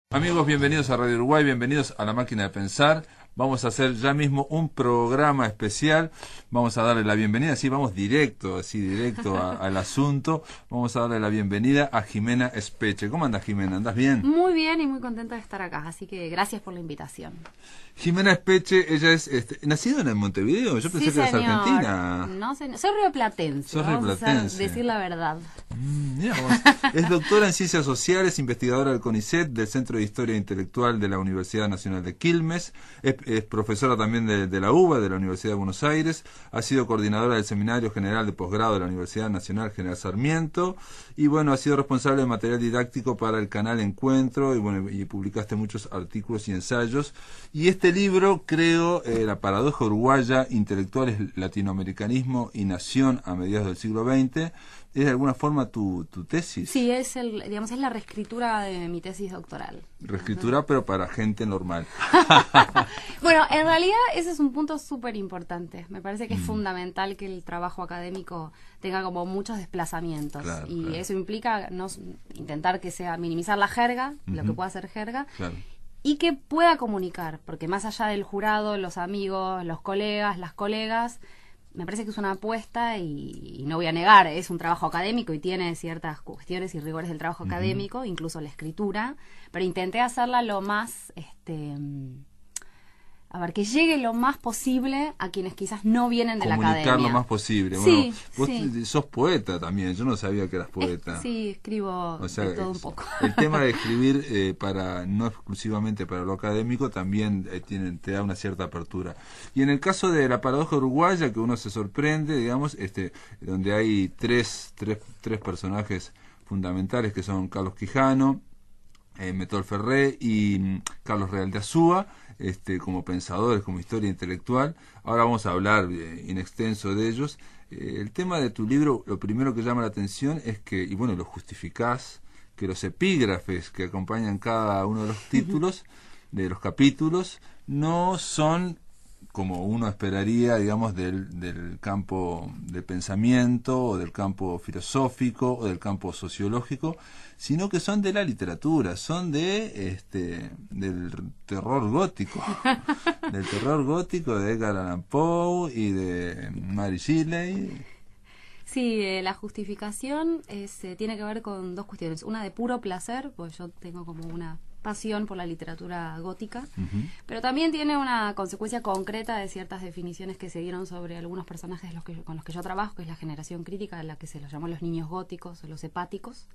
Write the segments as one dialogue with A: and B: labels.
A: Amigos, bienvenidos a Radio Uruguay, bienvenidos a La Máquina de Pensar. Vamos a hacer ya mismo un programa especial. Vamos a darle la bienvenida, sí, vamos directo al asunto. Vamos a darle la bienvenida a Jimena Espeche. ¿Cómo andas, Jimena? ¿Andás bien?
B: Muy bien y muy contenta de estar acá, así que gracias por la invitación.
A: Jimena Espeche, ella es nacida en Montevideo. Yo pensé que eras argentina.
B: No, soy rioplatense.
A: Sos
B: vamos
A: rioplatense.
B: a decir la verdad.
A: Mirá vos. Es doctora en Ciencias Sociales, investigadora del CONICET, del Centro de Historia Intelectual de la Universidad Nacional de Quilmes. Es profesora también de la UBA, de la Universidad de Buenos Aires. Ha sido coordinadora del Seminario General de Posgrado de la Universidad Nacional General Sarmiento. Y bueno, ha sido responsable de material didáctico para el canal Encuentro. Y bueno, y publicaste muchos artículos y ensayos. Y este libro, creo, La paradoja uruguaya, intelectuales, latinoamericanismo y nación a mediados del siglo XX, ¿es de alguna forma tu tesis?
B: Sí, es la reescritura de mi tesis doctoral.
A: Reescritura, pero para gente normal.
B: Bueno, en realidad ese es un punto súper importante. Me parece que es fundamental que el trabajo académico tenga como muchos desplazamientos.
A: Claro,
B: y
A: claro.
B: eso implica intentar que sea minimizar la jerga, lo que pueda ser jerga.
A: Claro.
B: Y que pueda comunicar, porque más allá del jurado, los amigos, los colegas, las colegas, me parece que es una apuesta y no voy a negar, es un trabajo académico y tiene ciertas cuestiones y rigores del trabajo académico, incluso la escritura, pero intenté hacerla lo más, que llegue lo más posible a quienes quizás no vienen de la academia.
A: Comunicar lo más posible.
B: Sí,
A: bueno, vos sos poeta también, yo no sabía que eras poeta.
B: Sí, escribo de todo un poco.
A: El tema de escribir no exclusivamente para lo académico también te da una cierta apertura. Y en el caso de La paradoja uruguaya, que uno se sorprende, digamos, donde hay tres personajes fundamentales que son Carlos Quijano, Metol Ferré y Carlos Real de Azúa, como pensadores, como historia intelectual. Ahora vamos a hablar in extenso de ellos. El tema de tu libro, lo primero que llama la atención es que, y bueno, lo justificás, que los epígrafes que acompañan cada uno de los títulos, de los capítulos, no son como uno esperaría, digamos, del campo del pensamiento, o del campo filosófico, o del campo sociológico, sino que son de la literatura, son del terror gótico, del terror gótico de Edgar Allan Poe y de Mary Shelley.
B: Sí, la justificación tiene que ver con dos cuestiones. Una de puro placer, pues yo tengo como una pasión por la literatura gótica, pero también tiene una consecuencia concreta de ciertas definiciones que se dieron sobre algunos personajes con los que yo trabajo, que es la generación crítica, a la que se los llamó los niños góticos o los hepáticos.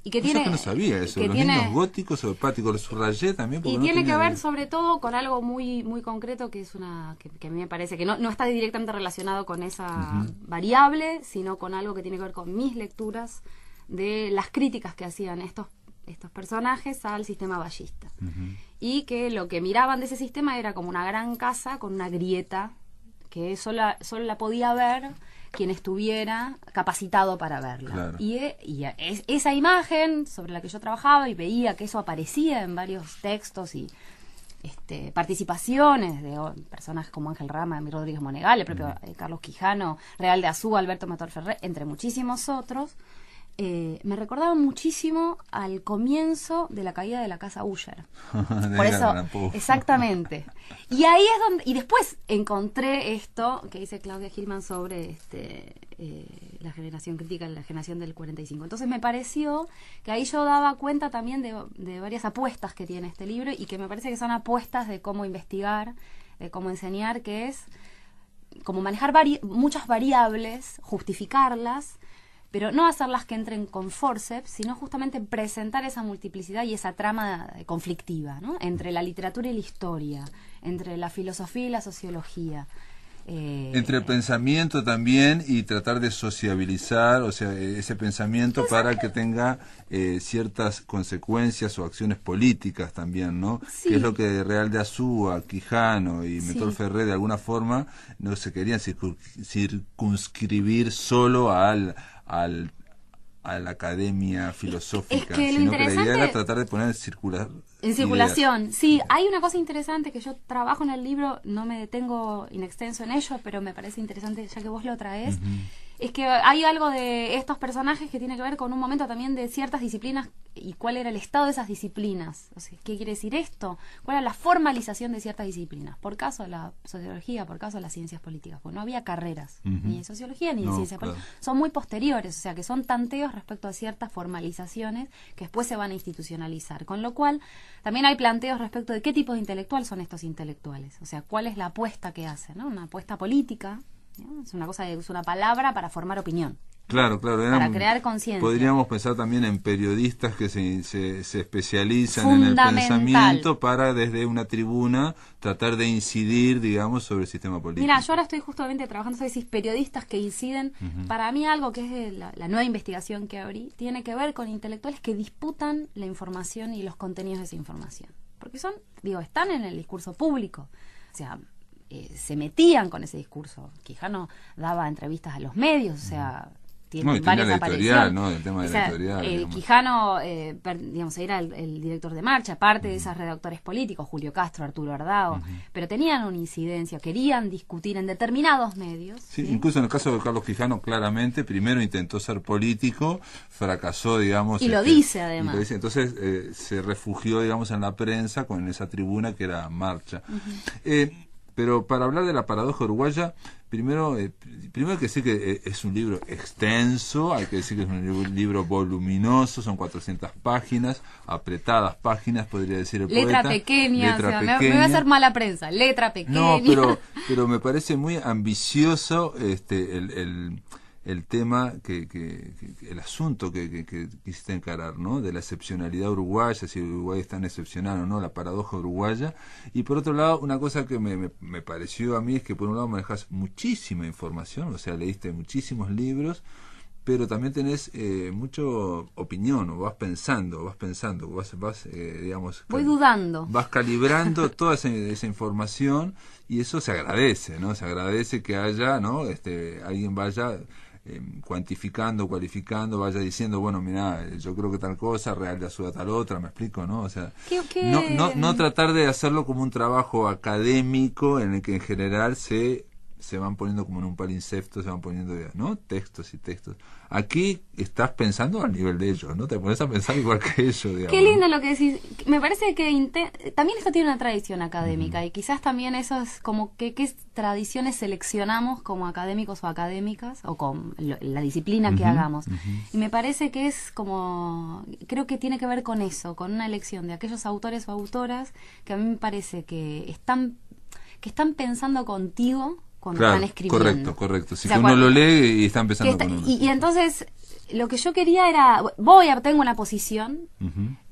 B: Y que tiene,
A: que no sabía eso, los niños góticos o hepáticos, los subrayé también.
B: Y tiene que ver sobre todo con algo muy muy concreto, que es que a mí me parece que no está directamente relacionado con esa variable, sino con algo que tiene que ver con mis lecturas de las críticas que hacían estos personajes al sistema ballista. Y que lo que miraban de ese sistema era como una gran casa con una grieta que solo la podía ver quien estuviera capacitado para verla. Claro. Y esa imagen sobre la que yo trabajaba y veía que eso aparecía en varios textos y participaciones de personajes como Ángel Rama, Emir Rodríguez Monegal, el propio Carlos Quijano, Real de Azúa, Alberto Metol Ferré, entre muchísimos otros, me recordaba muchísimo al comienzo de la caída de la casa Uller. Por eso, exactamente. Y ahí es donde, y después encontré esto que dice Claudia Gilman sobre la generación crítica, la generación del 45. Entonces me pareció que ahí yo daba cuenta también de varias apuestas que tiene este libro y que me parece que son apuestas de cómo investigar, de cómo enseñar, que es como manejar muchas variables, justificarlas, pero no hacerlas que entren con forceps, sino justamente presentar esa multiplicidad y esa trama conflictiva, ¿no? Entre la literatura y la historia, entre la filosofía y la sociología.
A: Entre el pensamiento también y tratar de sociabilizar, o sea, ese pensamiento para que tenga ciertas consecuencias o acciones políticas también, ¿no? Sí. Que es lo que Real de Azúa, Quijano y Metol Ferré de alguna forma no se querían circunscribir solo a la academia filosófica, sino que la idea era tratar de poner en circulación.
B: Ideas. Sí, hay una cosa interesante que yo trabajo en el libro, no me detengo in extenso en ello, pero me parece interesante ya que vos lo traes, es que hay algo de estos personajes que tiene que ver con un momento también de ciertas disciplinas y cuál era el estado de esas disciplinas. O sea, ¿qué quiere decir esto? ¿Cuál era la formalización de ciertas disciplinas? Por caso la sociología, por caso las ciencias políticas. Pues no había carreras ni de sociología ni de ciencias políticas. Son muy posteriores, o sea, que son tanteos respecto a ciertas formalizaciones que después se van a institucionalizar. Con lo cual, también hay planteos respecto de qué tipo de intelectual son estos intelectuales. O sea, cuál es la apuesta que hacen, ¿no? Una apuesta política, ¿no? Es una cosa de usar una palabra para formar opinión.
A: Claro,
B: para crear conciencia.
A: Podríamos pensar también en periodistas que se especializan en el pensamiento para desde una tribuna tratar de incidir, digamos, sobre el sistema político.
B: Mira, yo ahora estoy justamente trabajando sobre esos periodistas que inciden. Para mí algo que es la nueva investigación que abrí tiene que ver con intelectuales que disputan la información y los contenidos de esa información. Porque están en el discurso público. O sea, se metían con ese discurso. Quijano daba entrevistas a los medios, o sea...
A: tiene varias apariciones, ¿no? El tema de la editorial.
B: Quijano, era el director de Marcha, parte de esos redactores políticos, Julio Castro, Arturo Ardao, pero tenían una incidencia, querían discutir en determinados medios.
A: Sí, incluso en el caso de Carlos Quijano, claramente, primero intentó ser político, fracasó, digamos.
B: Y lo dice, además.
A: Entonces, se refugió, digamos, en la prensa con esa tribuna que era Marcha. Pero para hablar de la paradoja uruguaya, primero hay que decir que es un libro extenso, hay que decir que es un libro voluminoso, son 400 páginas, apretadas páginas, podría decir el
B: letra
A: poeta.
B: Pequeña, me voy a hacer mala prensa, letra pequeña.
A: No, pero me parece muy ambicioso el tema el asunto que quisiste encarar, ¿no? De la excepcionalidad uruguaya, si Uruguay es tan excepcional o no, la paradoja uruguaya. Y por otro lado, una cosa que me pareció a mí es que por un lado manejas muchísima información, o sea, leíste muchísimos libros, pero también tenés mucho opinión, o vas pensando, digamos...
B: Voy dudando.
A: Vas calibrando toda esa información, y eso se agradece, ¿no? Se agradece que haya, ¿no? Alguien vaya... cuantificando, cualificando, vaya diciendo, bueno, mira, yo creo que tal cosa, Real de Azul a tal otra, me explico, ¿no? O sea, no tratar de hacerlo como un trabajo académico en el que en general se van poniendo como en un palimpsesto, se van poniendo, ¿no? Textos y textos. Aquí estás pensando al nivel de ellos, ¿no? Te pones a pensar igual que ellos, digamos.
B: Qué lindo lo que decís. Me parece que también esto tiene una tradición académica y quizás también eso es como qué tradiciones seleccionamos como académicos o académicas o con la disciplina que hagamos. Y me parece que es como, creo que tiene que ver con eso, con una elección de aquellos autores o autoras que a mí me parece que están pensando contigo cuando están escribiendo.
A: Correcto. Si uno lo lee y está empezando con uno.
B: Y entonces, lo que yo quería era, tengo una posición,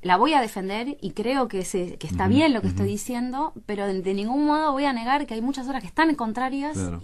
B: la voy a defender y creo que está bien lo que estoy diciendo, pero de ningún modo voy a negar que hay muchas horas que están contrarias, claro.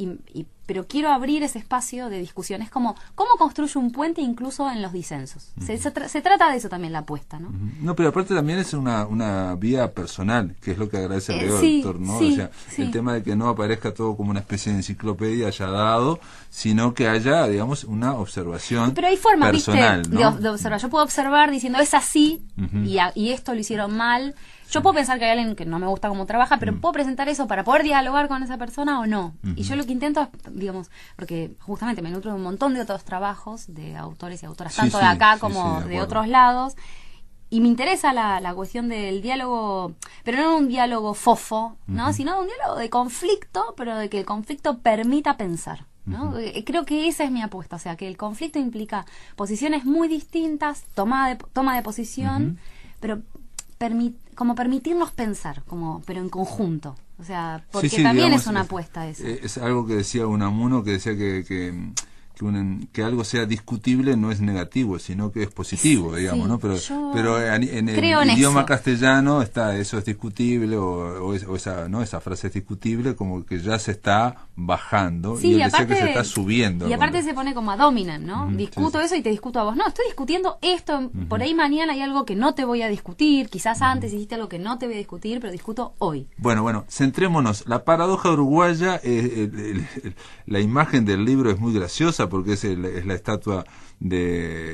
B: Pero quiero abrir ese espacio de discusión. Es como, ¿cómo construye un puente incluso en los disensos? Se trata de eso también la apuesta, ¿no?
A: No, pero aparte también es una vía personal, que es lo que agradece el doctor, ¿no? O sea, el tema de que no aparezca todo como una especie de enciclopedia ya dado, sino que haya, digamos, una observación
B: pero hay formas,
A: personal,
B: ¿viste?
A: ¿no?
B: de observar. Yo puedo observar diciendo, es así, y esto lo hicieron mal. Yo puedo pensar que hay alguien que no me gusta cómo trabaja, pero puedo presentar eso para poder dialogar con esa persona o no. Y yo lo que intento es, digamos, porque justamente me nutro de un montón de otros trabajos de autores y autoras, tanto de acá como de otros lados, y me interesa la cuestión del diálogo, pero no un diálogo fofo, ¿no? Sino un diálogo de conflicto, pero de que el conflicto permita pensar, ¿no? Creo que esa es mi apuesta, o sea, que el conflicto implica posiciones muy distintas, toma de posición, pero como permitirnos pensar, pero en conjunto. O sea, porque también digamos, es una apuesta eso.
A: Es algo que decía Unamuno, que decía que algo sea discutible no es negativo, sino que es positivo, digamos, ¿no? Pero en el idioma castellano eso es discutible, o esa frase es discutible, como que ya se está bajando, y él decía que se está subiendo.
B: Y aparte se pone como a dominant, ¿no? Discuto eso y te discuto a vos. No, estoy discutiendo esto, por ahí mañana hay algo que no te voy a discutir, quizás antes hiciste algo que no te voy a discutir, pero discuto hoy. Bueno,
A: centrémonos. La paradoja uruguaya, la imagen del libro es muy graciosa, porque es la estatua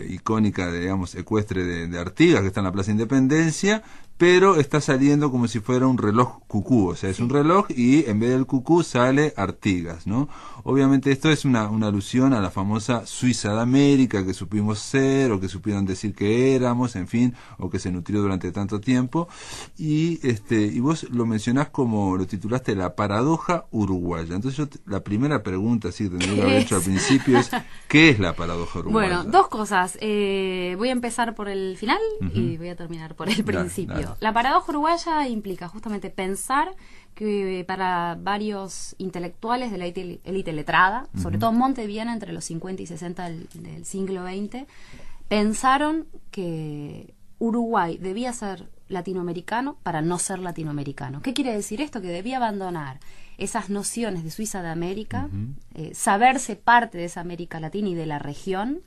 A: icónica, digamos, ecuestre de Artigas, que está en la Plaza Independencia, pero está saliendo como si fuera un reloj cucú, o sea, es un reloj y en vez del cucú sale Artigas, ¿no? Obviamente esto es una alusión a la famosa Suiza de América que supimos ser o que supieron decir que éramos, en fin, o que se nutrió durante tanto tiempo, y vos lo mencionás como, lo titulaste La paradoja uruguaya. Entonces la primera pregunta, sí, que tendría que haber hecho al principio es, ¿qué es la paradoja uruguaya?
B: Bueno, dos cosas. Voy a empezar por el final y voy a terminar por el principio.
A: Dale.
B: La paradoja uruguaya implica justamente pensar que para varios intelectuales de la élite letrada, sobre todo Monteviana entre los 50 y 60 del siglo XX, pensaron que Uruguay debía ser latinoamericano para no ser latinoamericano. ¿Qué quiere decir esto? Que debía abandonar esas nociones de Suiza de América, saberse parte de esa América Latina y de la región,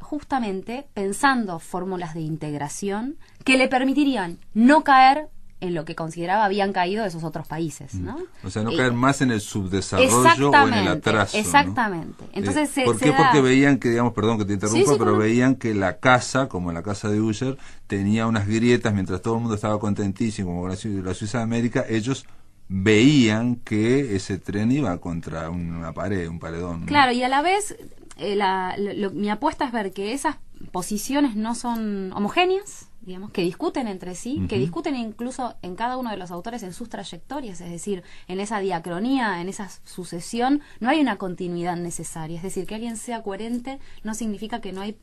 B: justamente pensando fórmulas de integración que le permitirían no caer en lo que consideraba habían caído esos otros países, ¿no?
A: O sea, no caer más en el subdesarrollo o en el atraso,
B: exactamente, ¿no? Entonces
A: ¿por qué? Porque veían que, digamos, perdón que te interrumpa, pero veían que la casa, como la casa de Uller, tenía unas grietas, mientras todo el mundo estaba contentísimo como la Suiza de América, ellos veían que ese tren iba contra una pared, un paredón, ¿no?
B: Claro, y a la vez mi apuesta es ver que esas posiciones no son homogéneas, digamos, que discuten entre sí, que discuten incluso en cada uno de los autores en sus trayectorias, es decir, en esa diacronía, en esa sucesión, no hay una continuidad necesaria, es decir, que alguien sea coherente no significa que no hay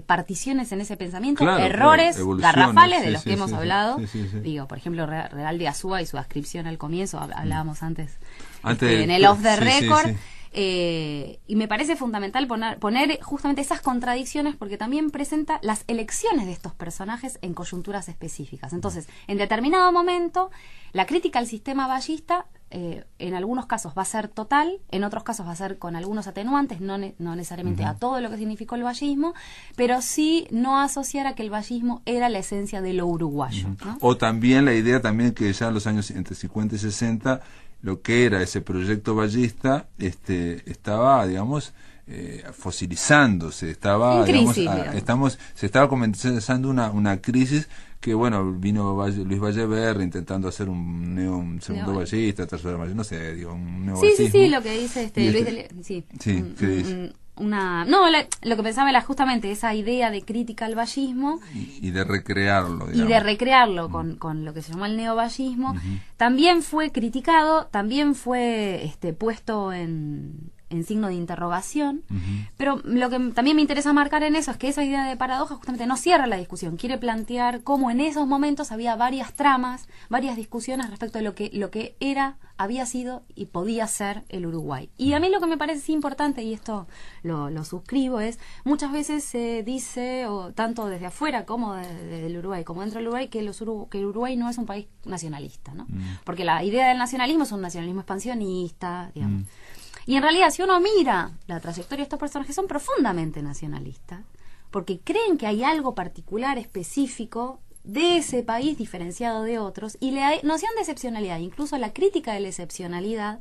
B: particiones en ese pensamiento, errores garrafales de los que hemos hablado. Digo, por ejemplo, Real de Azúa y su ascripción al comienzo, hablábamos antes en el off the record. Y me parece fundamental poner justamente esas contradicciones porque también presenta las elecciones de estos personajes en coyunturas específicas. Entonces, en determinado momento, la crítica al sistema vallista en algunos casos va a ser total, en otros casos va a ser con algunos atenuantes, no necesariamente a todo lo que significó el vallismo, pero sí no asociar a que el vallismo era la esencia de lo uruguayo, ¿no?
A: O también la idea también que ya en los años entre 50 y 60 lo que era ese proyecto vallista estaba, digamos, fosilizándose, estaba, digamos, se estaba comenzando una crisis que, bueno, vino Luis Valleverri intentando hacer un segundo vallista, tercero vallista, no sé, digo, un neovallismo.
B: Sí, lo que dice Luis
A: ¿qué dice?
B: Lo que pensaba era justamente esa idea de crítica al vallismo
A: y de recrearlo, digamos.
B: Y de recrearlo con lo que se llamó el neovallismo. También fue criticado, también fue puesto en signo de interrogación, pero lo que también me interesa marcar en eso es que esa idea de paradoja justamente no cierra la discusión, quiere plantear cómo en esos momentos había varias tramas, varias discusiones respecto de lo que había sido y podía ser el Uruguay. Y a mí lo que me parece importante, y esto lo suscribo, es muchas veces se dice, o tanto desde afuera como desde el Uruguay, como dentro del Uruguay, que el Uruguay no es un país nacionalista, ¿no? Porque la idea del nacionalismo es un nacionalismo expansionista, digamos. Y en realidad, si uno mira la trayectoria de estos personajes, son profundamente nacionalistas, porque creen que hay algo particular, específico, de ese país diferenciado de otros, y la noción de excepcionalidad, incluso la crítica de la excepcionalidad,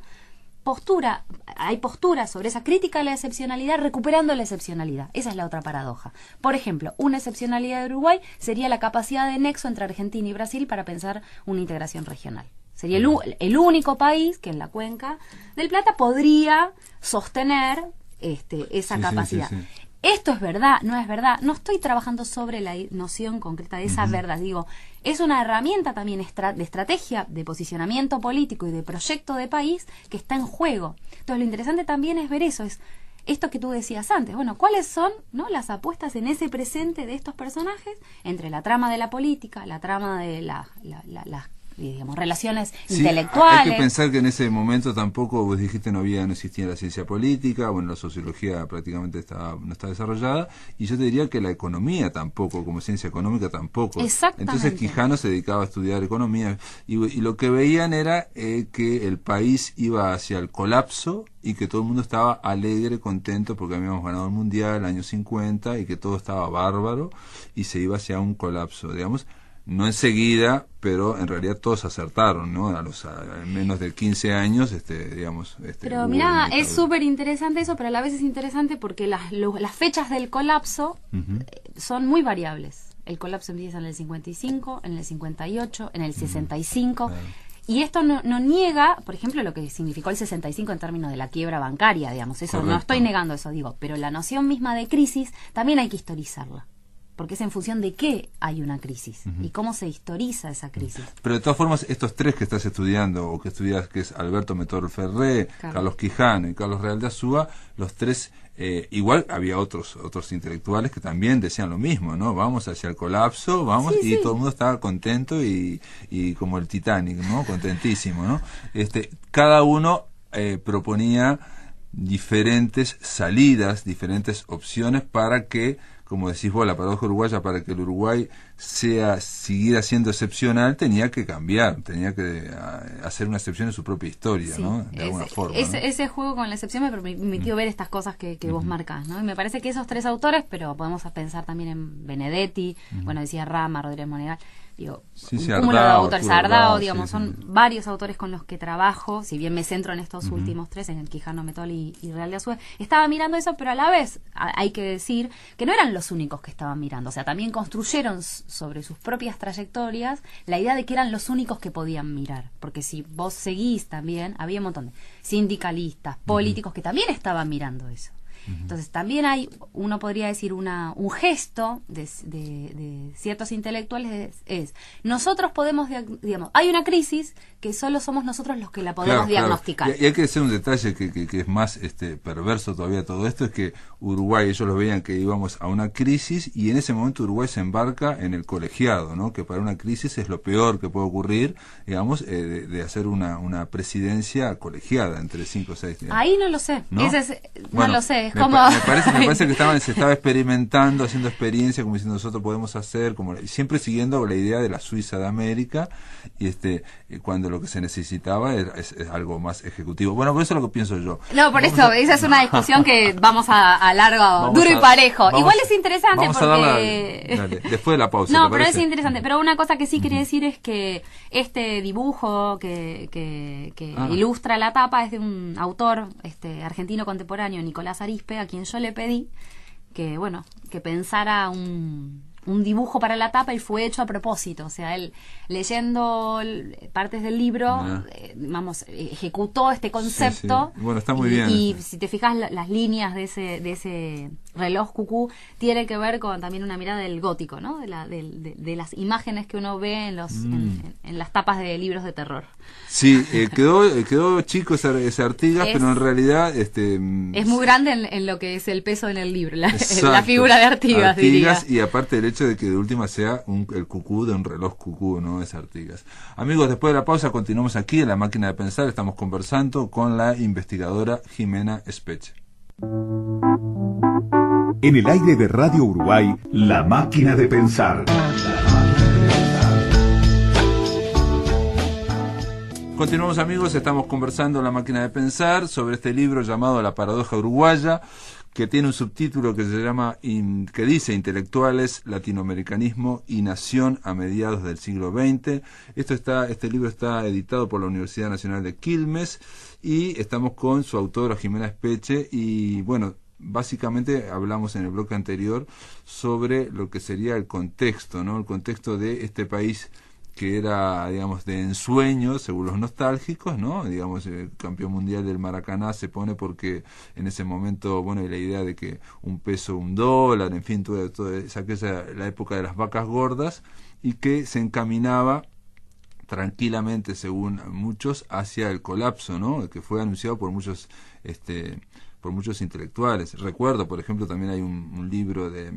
B: hay posturas sobre esa crítica de la excepcionalidad recuperando la excepcionalidad. Esa es la otra paradoja. Por ejemplo, una excepcionalidad de Uruguay sería la capacidad de nexo entre Argentina y Brasil para pensar una integración regional. Sería el único país que en la cuenca del Plata podría sostener esa capacidad. Esto es verdad, no es verdad. No estoy trabajando sobre la noción concreta de esa verdad. Digo, es una herramienta también de estrategia, de posicionamiento político y de proyecto de país que está en juego. Entonces, lo interesante también es ver eso, es esto que tú decías antes. Bueno, ¿cuáles son, no, las apuestas en ese presente de estos personajes entre la trama de la política, la trama de las digamos, relaciones intelectuales?
A: Hay que pensar que en ese momento tampoco, vos dijiste, no existía la ciencia política, bueno, la sociología prácticamente no está desarrollada, y yo te diría que la economía tampoco, como ciencia económica tampoco.
B: Exactamente.
A: Entonces Quijano se dedicaba a estudiar economía, y lo que veían era que el país iba hacia el colapso y que todo el mundo estaba alegre, contento, porque habíamos ganado el Mundial el año 50 y que todo estaba bárbaro, y se iba hacia un colapso, digamos. No enseguida, pero en realidad todos acertaron, ¿no? A menos de 15 años, digamos.
B: Pero mirá, es súper interesante eso, pero a la vez es interesante porque las fechas del colapso son muy variables. el colapso empieza en el 55, en el 58, en el 65.
A: Claro.
B: Y esto no niega, por ejemplo, lo que significó el 65 en términos de la quiebra bancaria, digamos. Eso
A: Correcto.
B: no estoy negando eso, digo. Pero la noción misma de crisis también hay que historizarla. Porque es en función de qué hay una crisis y cómo se historiza esa crisis.
A: Pero de todas formas, estos tres que estás estudiando, o que estudias, que es Alberto Metor Ferré, Carlos Quijano y Carlos Real de Azúa, los tres, igual había otros intelectuales que también decían lo mismo, ¿no? Vamos hacia el colapso, vamos,
B: Sí,
A: y
B: sí.
A: todo el mundo estaba contento y como el Titanic, ¿no? Contentísimo, ¿no? Cada uno proponía diferentes salidas, diferentes opciones para que, como decís vos, la paradoja uruguaya, para que el Uruguay siguiera siendo excepcional, tenía que cambiar, tenía que hacer una excepción en su propia historia,
B: Sí,
A: ¿no? De alguna forma, ¿no?
B: Ese juego con la excepción me permitió ver estas cosas que vos marcás, ¿no? Y me parece que esos tres autores, pero podemos pensar también en Benedetti, bueno, decía Rama, Rodríguez Monegal, digo,
A: Sí,
B: un
A: sí,
B: cúmulo de
A: Ardao,
B: autores,
A: Arturo
B: Ardao,
A: Ardao,
B: digamos,
A: sí,
B: son
A: sí.
B: varios autores con los que trabajo, si bien me centro en estos últimos tres, en el Quijano, Metol y Real de Azúa, estaba mirando eso, pero a la vez hay que decir que no eran los únicos que estaban mirando, o sea, también construyeron sobre sus propias trayectorias la idea de que eran los únicos que podían mirar, porque si vos seguís también, había un montón de sindicalistas, políticos que también estaban mirando eso. Entonces también hay, uno podría decir, un gesto de ciertos intelectuales es nosotros podemos, digamos, hay una crisis que solo somos nosotros los que la podemos diagnosticar.
A: Claro. Y hay que decir un detalle que es más perverso todavía todo esto, es que Uruguay, ellos lo veían que íbamos a una crisis y en ese momento Uruguay se embarca en el colegiado, ¿no? Que para una crisis es lo peor que puede ocurrir, digamos, de hacer una presidencia colegiada entre 5 o 6.
B: Ahí no lo sé,
A: ¿No?
B: No lo sé, es
A: me
B: como...
A: me parece que se estaba experimentando, haciendo experiencia, como diciendo nosotros podemos hacer, como siempre siguiendo la idea de la Suiza de América, y cuando lo que se necesitaba es algo más ejecutivo. Bueno, por eso es lo que pienso yo.
B: No, por eso, esa es una discusión que vamos a largo, duro y parejo. Igual es interesante
A: vamos
B: porque...
A: a dale, después de la pausa.
B: No,
A: ¿te
B: pero
A: parece?
B: es interesante. Pero una cosa que sí quería decir es que este dibujo que ilustra la tapa es de un autor argentino contemporáneo, Nicolás Arispe, a quien yo le pedí que, bueno, que pensara un dibujo para la tapa y fue hecho a propósito. O sea, él leyendo partes del libro, ejecutó este concepto.
A: Sí, sí. Bueno, está muy bien.
B: Y si te fijas, las líneas de ese reloj cucú tiene que ver con también una mirada del gótico, ¿no? De las imágenes que uno ve en las tapas de libros de terror.
A: Sí, quedó chico ese Artigas, pero en realidad... es
B: muy grande en lo que es el peso en el libro, la
A: exacto,
B: figura de Artigas, diría.
A: Y aparte el hecho de que de última sea el cucú de un reloj cucú, ¿no? Es Artigas. Amigos, después de la pausa continuamos aquí en La Máquina de Pensar. Estamos conversando con la investigadora Jimena Speche.
C: En el aire de Radio Uruguay, La Máquina de Pensar.
A: Continuamos, amigos, estamos conversando en La Máquina de Pensar sobre este libro llamado La Paradoja Uruguaya, que tiene un subtítulo que se llama, que dice Intelectuales, Latinoamericanismo y Nación a mediados del siglo XX. Este libro está editado por la Universidad Nacional de Quilmes y estamos con su autora Jimena Speche y, bueno, básicamente hablamos en el bloque anterior sobre lo que sería el contexto, ¿no? El contexto de este país que era, digamos, de ensueño, según los nostálgicos, ¿no? Digamos, el campeón mundial del Maracaná se pone porque en ese momento, bueno, la idea de que un peso, un dólar, en fin, toda la época de las vacas gordas, y que se encaminaba tranquilamente, según muchos, hacia el colapso, ¿no? Que fue anunciado por muchos intelectuales. Recuerdo, por ejemplo, también hay un libro de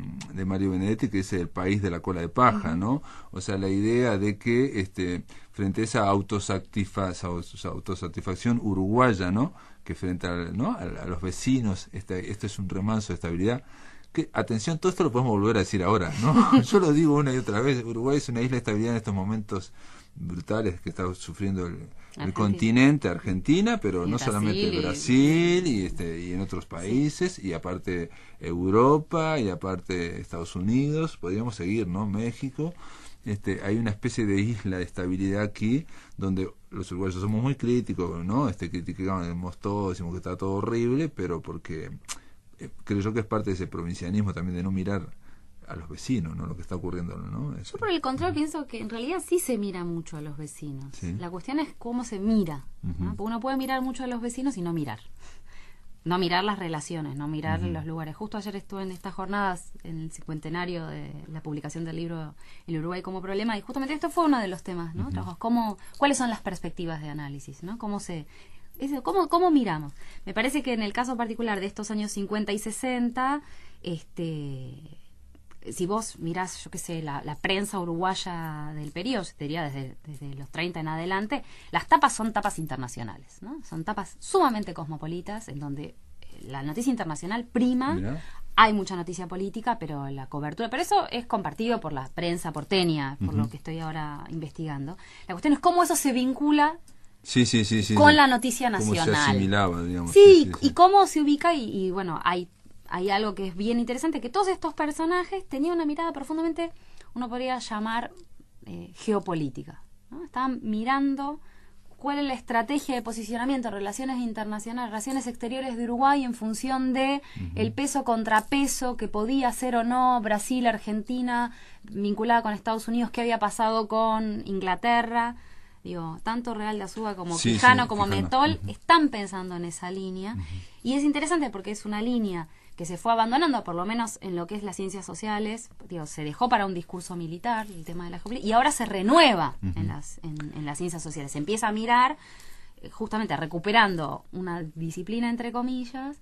A: Mario Benedetti que dice El país de la cola de paja, ¿no? O sea, la idea de que frente a esa autosatisfacción uruguaya, ¿no? Que frente a los vecinos, esto es un remanso de estabilidad. Que, atención, todo esto lo podemos volver a decir ahora, ¿no? Yo lo digo una y otra vez, Uruguay es una isla de estabilidad en estos momentos brutales que está sufriendo el continente, Argentina, pero no solamente Brasil y en otros países, y aparte Europa, y aparte Estados Unidos, podríamos seguir, ¿no? México. Hay una especie de isla de estabilidad aquí, donde los uruguayos somos muy críticos, ¿no? Criticamos todo, decimos que está todo horrible, pero porque creo yo que es parte de ese provincianismo también de no mirar a los vecinos, ¿no? Lo que está ocurriendo, ¿no? Eso.
B: Yo por el contrario pienso que en realidad sí se mira mucho a los vecinos.
A: Sí.
B: La cuestión es cómo se mira, ¿no? Porque uno puede mirar mucho a los vecinos y no mirar. No mirar las relaciones, no mirar los lugares. Justo ayer estuve en estas jornadas, en el 50º de la publicación del libro El Uruguay como problema, y justamente esto fue uno de los temas, ¿no? ¿Cuáles son las perspectivas de análisis, ¿no? ¿Cómo miramos? Me parece que en el caso particular de estos años 50 y 60, si vos mirás, yo qué sé, la prensa uruguaya del periodo, te diría desde los 30 en adelante, las tapas son tapas internacionales, ¿no? Son tapas sumamente cosmopolitas, en donde la noticia internacional prima.
A: Mirá.
B: Hay mucha noticia política, pero la cobertura, pero eso es compartido por la prensa porteña, por lo que estoy ahora investigando. La cuestión es cómo eso se vincula
A: Sí.
B: con la noticia nacional.
A: Cómo se asimilaba, digamos.
B: Sí, y cómo se ubica, y bueno, hay algo que es bien interesante, que todos estos personajes tenían una mirada profundamente, uno podría llamar geopolítica, ¿no? Estaban mirando cuál es la estrategia de posicionamiento, relaciones internacionales, relaciones exteriores de Uruguay en función de el peso contrapeso que podía ser o no Brasil, Argentina, vinculada con Estados Unidos, qué había pasado con Inglaterra. Digo, tanto Real de Azúa como Quijano como
A: Quijano.
B: Metol están pensando en esa línea, y es interesante porque es una línea que se fue abandonando, por lo menos en lo que es las ciencias sociales. Digo, se dejó para un discurso militar el tema de la geopolítica, y ahora se renueva en las ciencias sociales. Se empieza a mirar, justamente recuperando una disciplina, entre comillas,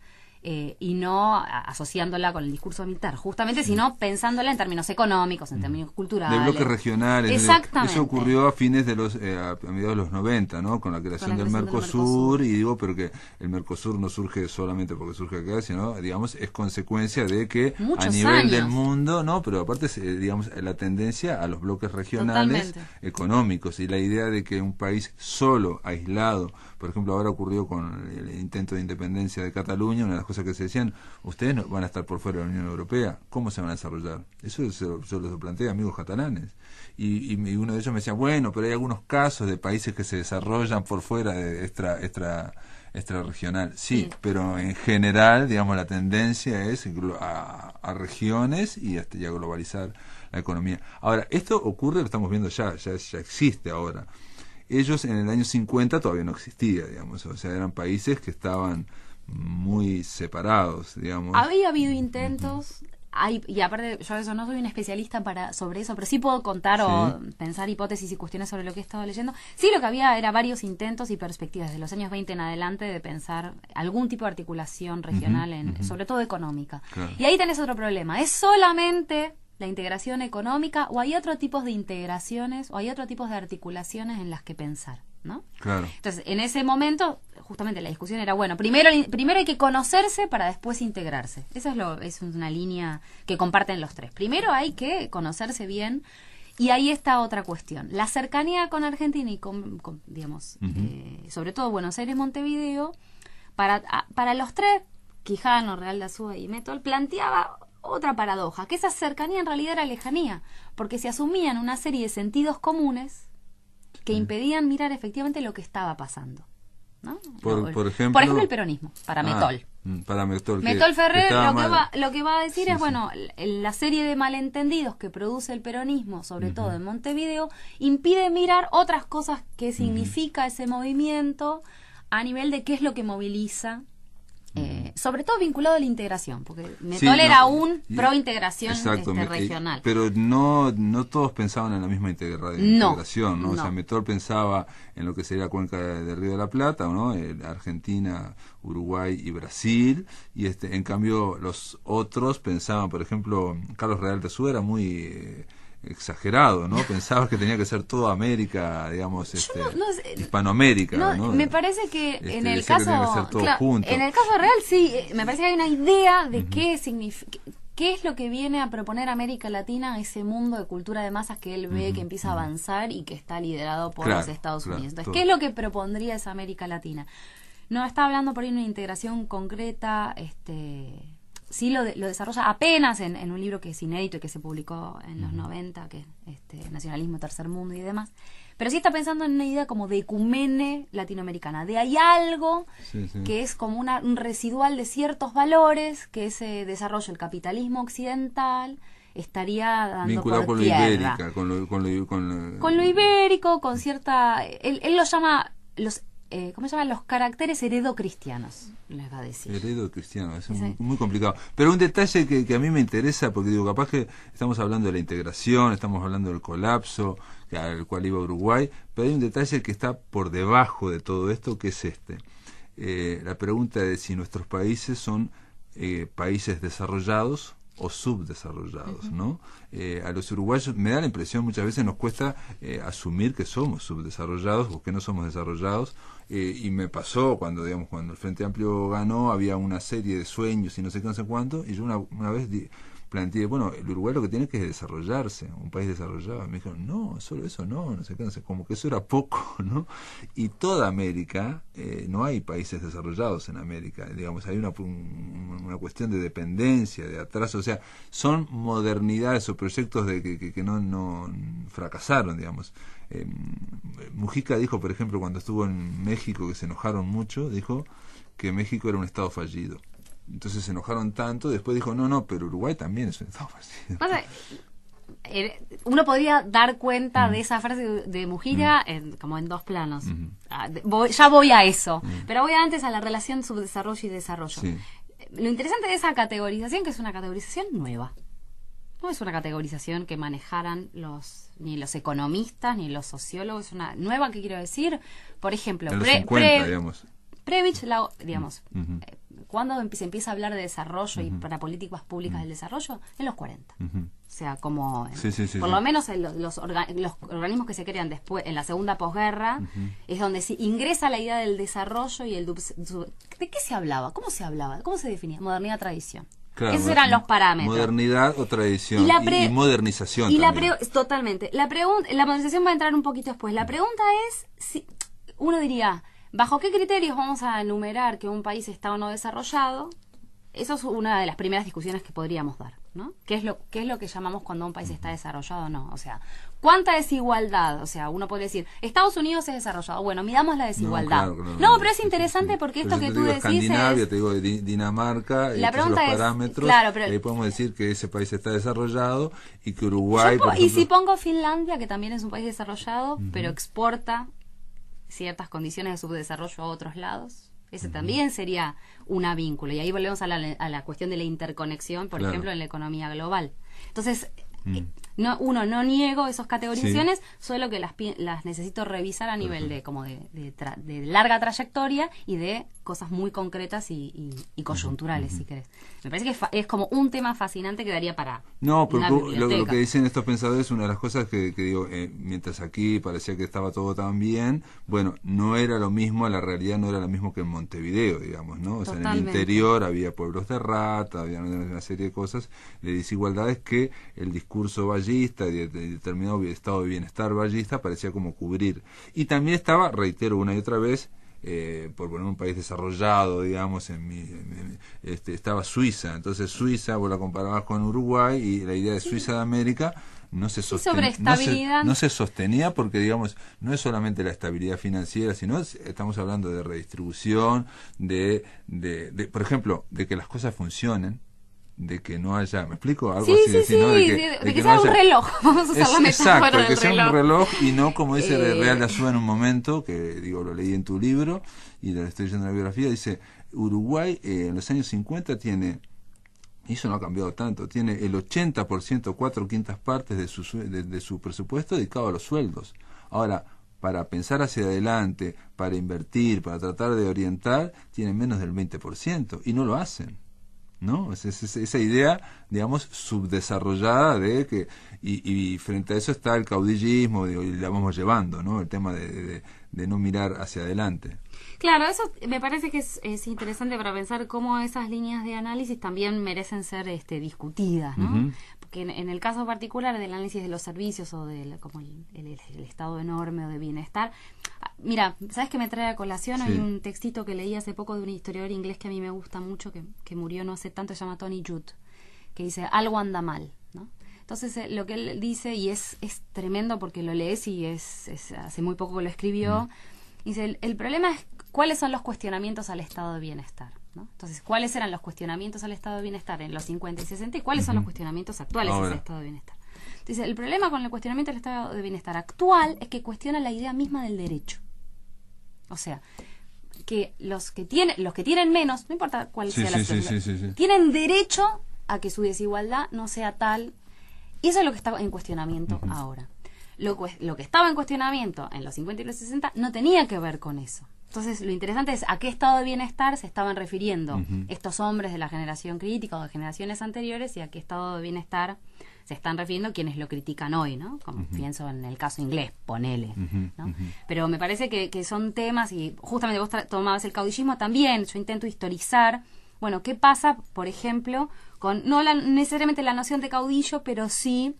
B: y no asociándola con el discurso militar, justamente, sino pensándola en términos económicos, en términos culturales.
A: De bloques regionales.
B: Exactamente.
A: Eso ocurrió a fines de a mediados de los 90, ¿no? Con la creación del Mercosur, y digo, pero que el Mercosur no surge solamente porque surge acá, sino, digamos, es consecuencia de que
B: Muchos
A: a nivel
B: años.
A: del mundo, ¿no? Pero aparte, digamos, la tendencia a los bloques regionales.
B: Totalmente.
A: Económicos, y la idea de que un país solo, aislado, por ejemplo, ahora ocurrió con el intento de independencia de Cataluña, una de las cosas que se decían, ustedes no van a estar por fuera de la Unión Europea, ¿cómo se van a desarrollar? Eso yo lo planteé a amigos catalanes, y uno de ellos me decía, bueno, pero hay algunos casos de países que se desarrollan por fuera de extrarregional, sí, pero en general, digamos, la tendencia es a regiones y a globalizar la economía. Ahora, esto ocurre, lo estamos viendo ya existe ahora. Ellos en el año 50 todavía no existía, digamos, o sea, eran países que estaban muy separados, digamos.
B: Había habido intentos, y aparte yo eso no soy un especialista sobre eso, pero sí puedo contar o pensar hipótesis y cuestiones sobre lo que he estado leyendo. Sí, lo que había era varios intentos y perspectivas de los años 20 en adelante de pensar algún tipo de articulación regional, sobre todo económica. Claro. Y ahí tenés otro problema, ¿es solamente la integración económica o hay otro tipo de integraciones o hay otro tipo de articulaciones en las que pensar, ¿no?
A: Claro.
B: Entonces, en ese momento, justamente la discusión era, bueno, primero hay que conocerse para después integrarse. Esa es una línea que comparten los tres. Primero hay que conocerse bien, y ahí está otra cuestión. La cercanía con Argentina y con digamos, sobre todo Buenos Aires, Montevideo, para los tres, Quijano, Real de Azúa y Metol, planteaba otra paradoja, que esa cercanía en realidad era lejanía, porque se asumían una serie de sentidos comunes que impedían mirar efectivamente lo que estaba pasando, ¿no?
A: Por ejemplo,
B: el peronismo, para Metol.
A: Para Metol
B: Ferrer lo que va a decir es, bueno, la serie de malentendidos que produce el peronismo, sobre todo en Montevideo, impide mirar otras cosas que significa ese movimiento a nivel de qué es lo que moviliza. Sobre todo vinculado a la integración, porque Metol era un pro-integración regional.
A: Pero no todos pensaban en la misma integración, ¿no? O sea, Metol pensaba en lo que sería la cuenca del Río de la Plata, ¿no? Argentina, Uruguay y Brasil, y en cambio los otros pensaban, por ejemplo, Carlos Real de Azúa era muy exagerado, ¿no? Pensaba que tenía que ser toda América, digamos, Hispanoamérica, ¿no?
B: Me parece que en el
A: caso
B: en el caso real sí, me parece que hay una idea de qué significa, qué es lo que viene a proponer América Latina, ese mundo de cultura de masas que él ve que empieza a avanzar y que está liderado por los Estados Unidos. Entonces, ¿qué es lo que propondría esa América Latina? No está hablando por ahí de una integración concreta, sí lo desarrolla apenas en un libro que es inédito y que se publicó en los 90, que es Nacionalismo, Tercer Mundo y demás. Pero sí está pensando en una idea como de ecumene latinoamericana. De hay algo que es como un residual de ciertos valores que se desarrolla el capitalismo occidental estaría dando
A: vinculado
B: por
A: con lo
B: tierra.
A: ibérica,
B: Con lo ibérico, con cierta... Él lo llama ¿cómo se llaman? Los caracteres heredocristianos, les va a decir.
A: Heredo cristiano, es
B: Sí.
A: muy complicado. Pero un detalle que a mí me interesa, porque digo, capaz que estamos hablando de la integración, estamos hablando del colapso al cual iba Uruguay, pero hay un detalle que está por debajo de todo esto, que es este. La pregunta de si nuestros países son países desarrollados o subdesarrollados, ¿no? A los uruguayos me da la impresión, muchas veces nos cuesta asumir que somos subdesarrollados o que no somos desarrollados, y me pasó cuando el Frente Amplio ganó, había una serie de sueños y no sé qué, no sé cuánto, y yo una vez planteé, bueno, el Uruguay lo que tiene que es desarrollarse, un país desarrollado. Me dijeron, no, solo eso no sé qué, no sé, como que eso era poco, ¿no? Y toda América, no hay países desarrollados en América, digamos, hay una cuestión de dependencia, de atraso, o sea, son modernidades o proyectos que no fracasaron, digamos. Mujica dijo, por ejemplo, cuando estuvo en México, que se enojaron mucho, dijo que México era un estado fallido. Entonces se enojaron tanto, después dijo, no, pero Uruguay también es un estado fallido.
B: Uno podría dar cuenta de esa frase de Mujica como en dos planos. Ya voy a eso, pero voy antes a la relación subdesarrollo y desarrollo.
A: Sí.
B: Lo interesante de esa categorización, que es una categorización nueva. No es una categorización que manejaran ni los economistas ni los sociólogos. Es una nueva, que quiero decir, por ejemplo,
A: En los 50, digamos.
B: Previch, digamos, ¿cuándo se empieza a hablar de desarrollo y para políticas públicas del desarrollo? En los 40. O sea, como por lo menos los organismos que se crean después, en la segunda posguerra, es donde se ingresa la idea del desarrollo y ¿de qué se hablaba? ¿Cómo se hablaba? ¿Cómo se definía? Modernidad, tradición.
A: Claro,
B: esos eran los parámetros.
A: Modernidad o tradición y modernización también.
B: Totalmente. La modernización va a entrar un poquito después. La pregunta es, si uno diría, ¿bajo qué criterios vamos a enumerar que un país está o no desarrollado? Eso es una de las primeras discusiones que podríamos dar, ¿no? ¿Qué es lo que llamamos cuando un país está desarrollado o no? O sea, ¿cuánta desigualdad? O sea, uno puede decir, Estados Unidos es desarrollado. Bueno, midamos la desigualdad. No, pero es interesante porque esto que tú decís
A: Escandinavia,
B: es...
A: te digo, Dinamarca,
B: La pregunta
A: los
B: es,
A: parámetros,
B: claro, pero...
A: ahí podemos decir que ese país está desarrollado y que Uruguay, por
B: y
A: ejemplo,
B: si pongo Finlandia, que también es un país desarrollado, pero exporta ciertas condiciones de subdesarrollo a otros lados, ese también sería una vínculo. Y ahí volvemos a la cuestión de la interconexión, por ejemplo, en la economía global. Entonces, no niego esas categorizaciones, solo que las necesito revisar a nivel de larga trayectoria y de cosas muy concretas y coyunturales, si querés. Me parece que es como un tema fascinante que daría para
A: porque
B: una biblioteca.
A: lo que dicen estos pensadores, una de las cosas que digo, mientras aquí parecía que estaba todo tan bien, bueno, no era lo mismo, la realidad no era lo mismo que en Montevideo, digamos, ¿no? O sea, en el interior había pueblos de rata, había una serie de cosas, de desigualdades que el discurso vallista y de determinado estado de bienestar vallista parecía como cubrir. Y también estaba, reitero una y otra vez, por poner un país desarrollado, digamos, estaba Suiza. Entonces Suiza, vos la comparabas con Uruguay y la idea de Suiza de América no se sostenía porque, digamos, no es solamente la estabilidad financiera, sino estamos hablando de redistribución, de por ejemplo, de que las cosas funcionen, de que no haya, ¿me explico? Algo así, ¿no?
B: De que sea un reloj, vamos a usar la metáfora
A: exacto,
B: del
A: que sea
B: reloj.
A: un reloj y no como dice Real de Azúa en un momento, que digo, lo leí en tu libro y lo estoy leyendo en la biografía, dice, Uruguay en los años 50 tiene, y eso no ha cambiado tanto, tiene el 80%, 4/5 partes de su presupuesto dedicado a los sueldos. Ahora, para pensar hacia adelante, para invertir, para tratar de orientar, tienen menos del 20% y no lo hacen, ¿no? Esa idea, digamos, subdesarrollada de que y frente a eso está el caudillismo, y la vamos llevando, ¿no? El tema de no mirar hacia adelante.
B: Claro, eso me parece que es interesante para pensar cómo esas líneas de análisis también merecen ser discutidas, ¿no? Porque en el caso particular del análisis de los servicios o como el estado enorme o de bienestar, mira, ¿sabes qué me trae a colación? Hay un textito que leí hace poco de un historiador inglés que a mí me gusta mucho, que murió no hace tanto, se llama Tony Judd, que dice, algo anda mal, ¿no? Entonces, lo que él dice, y es tremendo porque lo lees y es hace muy poco que lo escribió, dice, el problema es cuáles son los cuestionamientos al estado de bienestar. ¿no? Entonces, ¿cuáles eran los cuestionamientos al estado de bienestar en los 50 y 60 y cuáles son los cuestionamientos actuales
A: Ahora.
B: del estado de bienestar? Entonces, el problema con el cuestionamiento del estado de bienestar actual es que cuestiona la idea misma del derecho. O sea, que los que tienen menos, no importa cuál sea la situación, tienen derecho a que su desigualdad no sea tal. Y eso es lo que está en cuestionamiento ahora. Lo que estaba en cuestionamiento en los 50 y los 60 no tenía que ver con eso. Entonces, lo interesante es a qué estado de bienestar se estaban refiriendo estos hombres de la generación crítica o de generaciones anteriores y a qué estado de bienestar se están refiriendo quienes lo critican hoy, ¿no? Como pienso en el caso inglés, ponele, ¿no? Pero me parece que son temas, y justamente vos tomabas el caudillismo también, yo intento historizar, bueno, ¿qué pasa, por ejemplo, con, no necesariamente la noción de caudillo, pero sí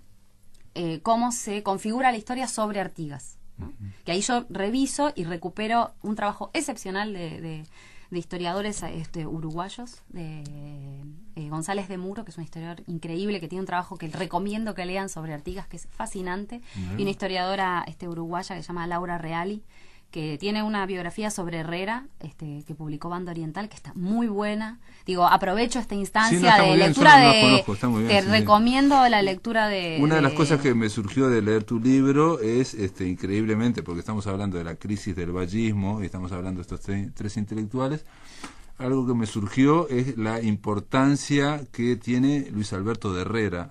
B: cómo se configura la historia sobre Artigas, ¿no? Que ahí yo reviso y recupero un trabajo excepcional de historiadores uruguayos, de González de Muro, que es un historiador increíble, que tiene un trabajo que recomiendo que lean sobre Artigas, que es fascinante, y una historiadora uruguaya que se llama Laura Reali, que tiene una biografía sobre Herrera, que publicó Banda Oriental, que está muy buena. Digo, aprovecho esta instancia de lectura te recomiendo la lectura de...
A: Una de las cosas que me surgió de leer tu libro es, increíblemente, porque estamos hablando de la crisis del vallismo, y estamos hablando de estos tres intelectuales, algo que me surgió es la importancia que tiene Luis Alberto de Herrera,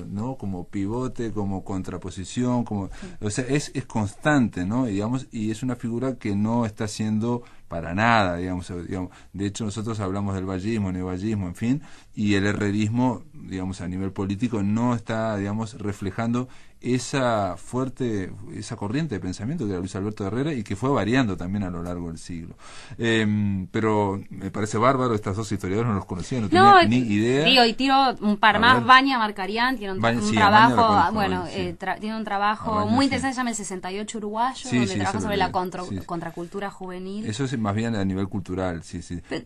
A: ¿no? Como pivote, como contraposición, o sea, es constante, ¿no? Digamos, y es una figura que no está siendo para nada, digamos. De hecho, nosotros hablamos del vallismo, neovallismo, en fin, y el herrerismo, digamos, a nivel político no está, digamos, reflejando esa corriente de pensamiento que era Luis Alberto de Herrera y que fue variando también a lo largo del siglo. Pero me parece bárbaro, estas dos historiadores no los conocía, no tenía ni idea.
B: Digo, y tiro un par más, Baña Marcarián tiene un trabajo, tiene un trabajo muy interesante, se llama El 68 Uruguayo, donde trabaja sobre la contracultura juvenil.
A: Eso es más bien a nivel cultural,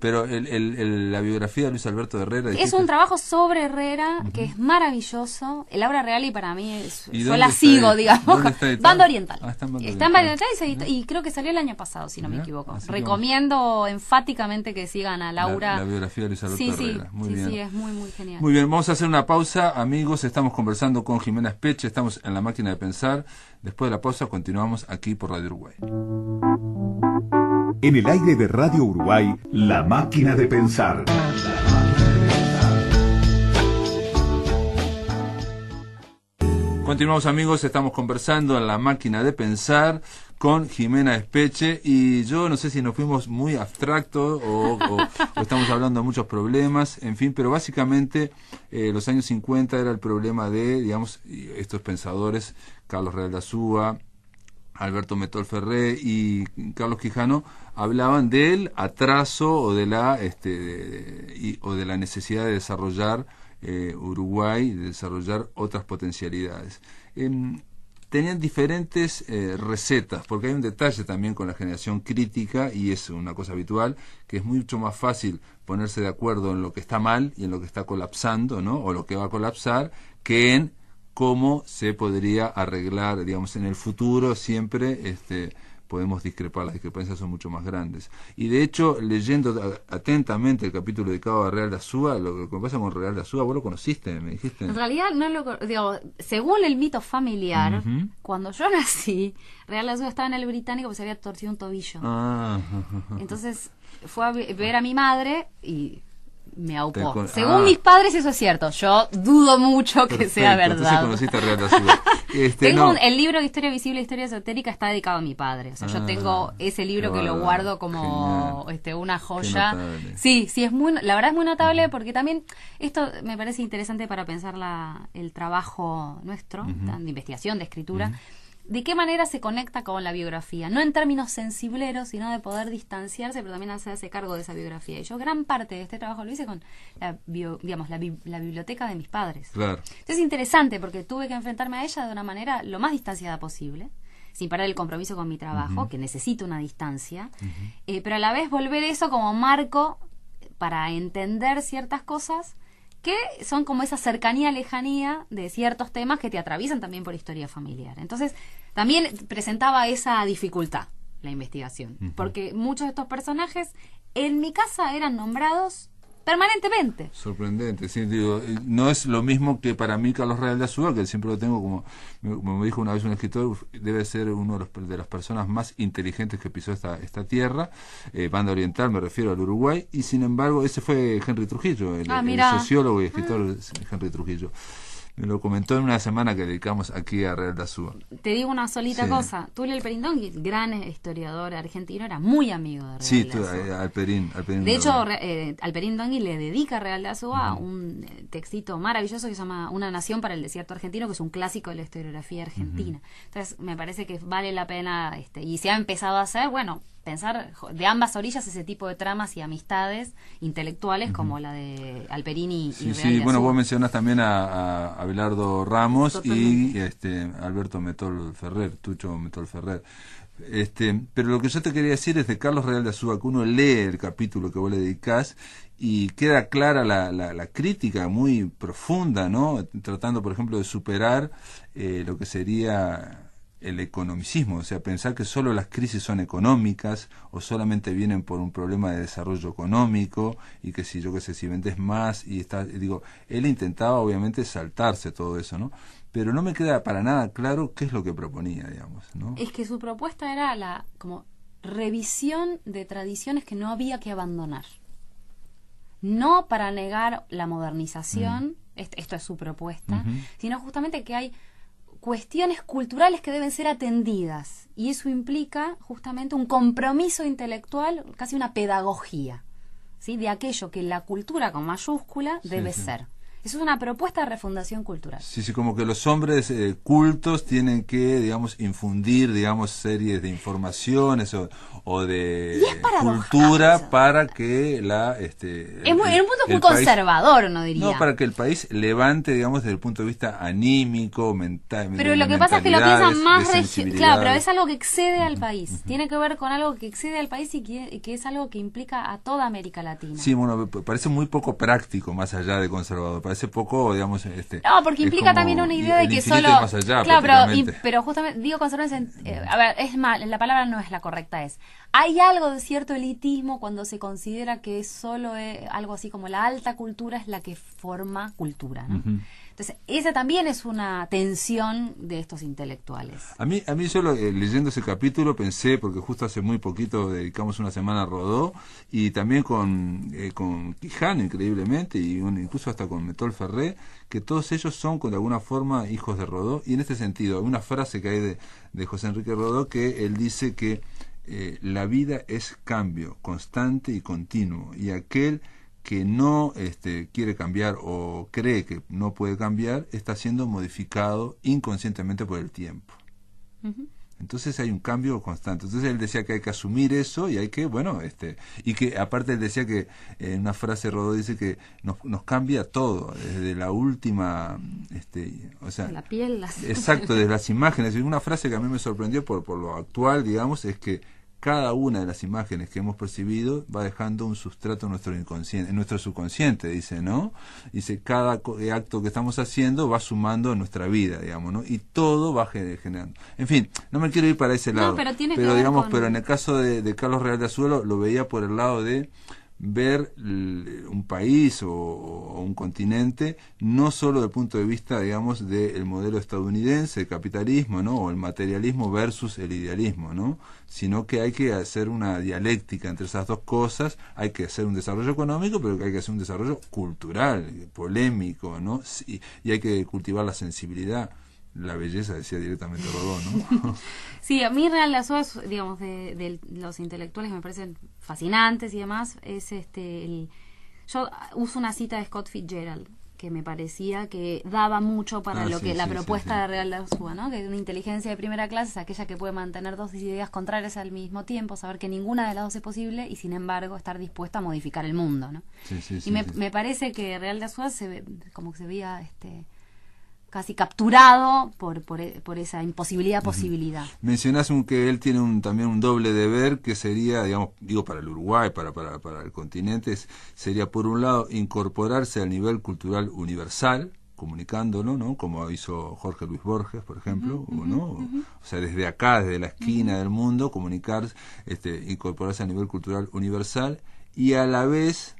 A: pero la biografía de Luis Alberto de Herrera...
B: Es un trabajo sobre Herrera que es maravilloso. El Laura Reali para mí es... Yo la sigo, digamos. Banda Oriental. Está en Banda Oriental y creo que salió el año pasado, si no me equivoco. Recomiendo enfáticamente que sigan a Laura.
A: La biografía de Luis Alberto Herrera. Muy bien.
B: Sí, es muy, muy genial.
A: Muy bien, vamos a hacer una pausa, amigos. Estamos conversando con Jimena Espeche, estamos en La Máquina de Pensar. Después de la pausa continuamos aquí por Radio Uruguay.
C: En el aire de Radio Uruguay, La Máquina de Pensar.
A: Continuamos, amigos, estamos conversando en La Máquina de Pensar con Jimena Espeche, y yo no sé si nos fuimos muy abstractos o estamos hablando de muchos problemas, en fin, pero básicamente los años 50 era el problema de, digamos, estos pensadores, Carlos Real de Azúa, Alberto Metol Ferré y Carlos Quijano, hablaban del atraso o de la necesidad de desarrollar Uruguay, de desarrollar otras potencialidades. Tenían diferentes recetas, porque hay un detalle también con la generación crítica, y es una cosa habitual, que es mucho más fácil ponerse de acuerdo en lo que está mal y en lo que está colapsando, ¿no? O lo que va a colapsar, que en cómo se podría arreglar, digamos, en el futuro. Siempre podemos discrepar, las discrepancias son mucho más grandes. Y de hecho, leyendo atentamente el capítulo dedicado a Real de Azúa, lo que pasa con Real de Azúa, vos lo conociste, me dijiste.
B: En realidad, según el mito familiar, cuando yo nací, Real de Azúa estaba en el Británico porque se había torcido un tobillo. Entonces, fue a ver a mi madre y me aupó. Según mis padres, eso es cierto. Yo dudo mucho que sea verdad.
A: Entonces conociste a Real de Azúa.
B: Tengo el libro de Historia Visible e Historia Esotérica, está dedicado a mi padre. O sea, yo tengo ese libro que lo guardo como una joya. Sí, es la verdad es muy notable, porque también esto me parece interesante para pensar el trabajo nuestro, de investigación, de escritura. ¿De qué manera se conecta con la biografía? No en términos sensibleros, sino de poder distanciarse, pero también hacerse cargo de esa biografía. Y yo gran parte de este trabajo lo hice con la biblioteca de mis padres.
A: Claro.
B: Entonces es interesante, porque tuve que enfrentarme a ella de una manera lo más distanciada posible, sin parar el compromiso con mi trabajo, que necesito una distancia, pero a la vez volver eso como marco para entender ciertas cosas que son como esa cercanía, lejanía de ciertos temas que te atraviesan también por historia familiar. Entonces, también presentaba esa dificultad la investigación, porque muchos de estos personajes en mi casa eran nombrados permanentemente.
A: Sorprendente, sí, digo, no es lo mismo que para mí Carlos Real de Azúa, que siempre lo tengo como me dijo una vez un escritor, debe ser uno de las personas más inteligentes que pisó esta tierra, banda oriental, me refiero al Uruguay, y sin embargo ese fue Henry Trujillo, el sociólogo y escritor Henry Trujillo. Me lo comentó en una semana que dedicamos aquí a Real de Azúa.
B: Te digo una solita cosa. Tulio Alperindongui, gran historiador argentino, era muy amigo de Real de Azúa.
A: Alperín.
B: De hecho, Alperindongui le dedica a Real de Azúa un textito maravilloso que se llama Una nación para el desierto argentino, que es un clásico de la historiografía argentina. Entonces, me parece que vale la pena, y se ha empezado a hacer, pensar de ambas orillas ese tipo de tramas y amistades intelectuales como la de Alperín y Real de Azúa.
A: Vos mencionás también a Abelardo Ramos. Totalmente. Y Alberto Metol Ferrer, Tucho Metol Ferrer. Pero lo que yo te quería decir es de Carlos Real de Azúa, que uno lee el capítulo que vos le dedicás y queda clara la crítica muy profunda, ¿no? Tratando, por ejemplo, de superar lo que sería el economicismo, o sea, pensar que solo las crisis son económicas o solamente vienen por un problema de desarrollo económico y que si vendes más él intentaba obviamente saltarse todo eso, ¿no? Pero no me queda para nada claro qué es lo que proponía, digamos, ¿no?
B: Es que su propuesta era la como revisión de tradiciones que no había que abandonar. No para negar la modernización, esto es su propuesta, sino justamente que hay cuestiones culturales que deben ser atendidas, y eso implica justamente un compromiso intelectual, casi una pedagogía, ¿sí? De aquello que la cultura con mayúscula debe ser. Eso es una propuesta de refundación cultural.
A: Sí, como que los hombres cultos tienen que, digamos, infundir, digamos, series de informaciones o de cultura para que
B: en un punto muy conservador, no diría.
A: No, para que el país levante, digamos, desde el punto de vista anímico, mental.
B: Pero lo que pasa es que lo piensan más claro, pero es algo que excede al país. Tiene que ver con algo que excede al país y que es algo que implica a toda América Latina.
A: Sí, parece muy poco práctico, más allá de conservador. Parece poco, digamos,
B: no, porque implica también una idea de que solo
A: más allá,
B: claro, pero justamente digo conservador, a ver, es mal, la palabra no es la correcta, hay algo de cierto elitismo cuando se considera que solo algo así como la alta cultura es la que forma cultura, ¿no? Entonces, esa también es una tensión de estos intelectuales.
A: A mí yo leyendo ese capítulo pensé, porque justo hace muy poquito dedicamos una semana a Rodó, y también con Quijano, increíblemente, y incluso hasta con Metol Ferrer, que todos ellos son, de alguna forma, hijos de Rodó, y en este sentido, hay una frase que hay de José Enrique Rodó, que él dice que la vida es cambio constante y continuo, y aquel que no quiere cambiar o cree que no puede cambiar está siendo modificado inconscientemente por el tiempo. Entonces hay un cambio constante. Entonces él decía que hay que asumir eso y hay que, y que aparte él decía que en una frase Rodó dice que nos cambia todo, desde la última, o sea,
B: la piel,
A: exacto, desde las imágenes. Y una frase que a mí me sorprendió por lo actual, digamos, es que cada una de las imágenes que hemos percibido va dejando un sustrato en nuestro inconsciente, en nuestro subconsciente, dice, ¿no? Dice, cada acto que estamos haciendo va sumando en nuestra vida, digamos, ¿no? Y todo va generando. En fin, no me quiero ir para ese lado. Pero digamos, pero en el caso de Carlos Real de Azúa lo veía por el lado de ver un país o un continente no solo desde el punto de vista, digamos, del modelo estadounidense, el capitalismo, ¿no? O el materialismo versus el idealismo, ¿no? Sino que hay que hacer una dialéctica entre esas dos cosas, hay que hacer un desarrollo económico, pero que hay que hacer un desarrollo cultural, polémico, ¿no? Y hay que cultivar la sensibilidad. La belleza, decía directamente Rodó, ¿no?
B: Sí, a mí Real de Azúa, digamos, de los intelectuales que me parecen fascinantes y demás, es yo uso una cita de Scott Fitzgerald que me parecía que daba mucho para la propuesta de Real de Azúa, ¿no? Que una inteligencia de primera clase es aquella que puede mantener dos ideas contrarias al mismo tiempo, saber que ninguna de las dos es posible y sin embargo estar dispuesta a modificar el mundo, ¿no? Me parece que Real de Azúa como que se veía casi capturado por esa imposibilidad posibilidad.
A: Mencionás que él tiene también un doble deber que sería, digamos, para el Uruguay, para el continente, sería por un lado incorporarse al nivel cultural universal, comunicándolo, ¿no? Como hizo Jorge Luis Borges, por ejemplo, ¿no? O sea, desde acá, desde la esquina del mundo, incorporarse al nivel cultural universal, y a la vez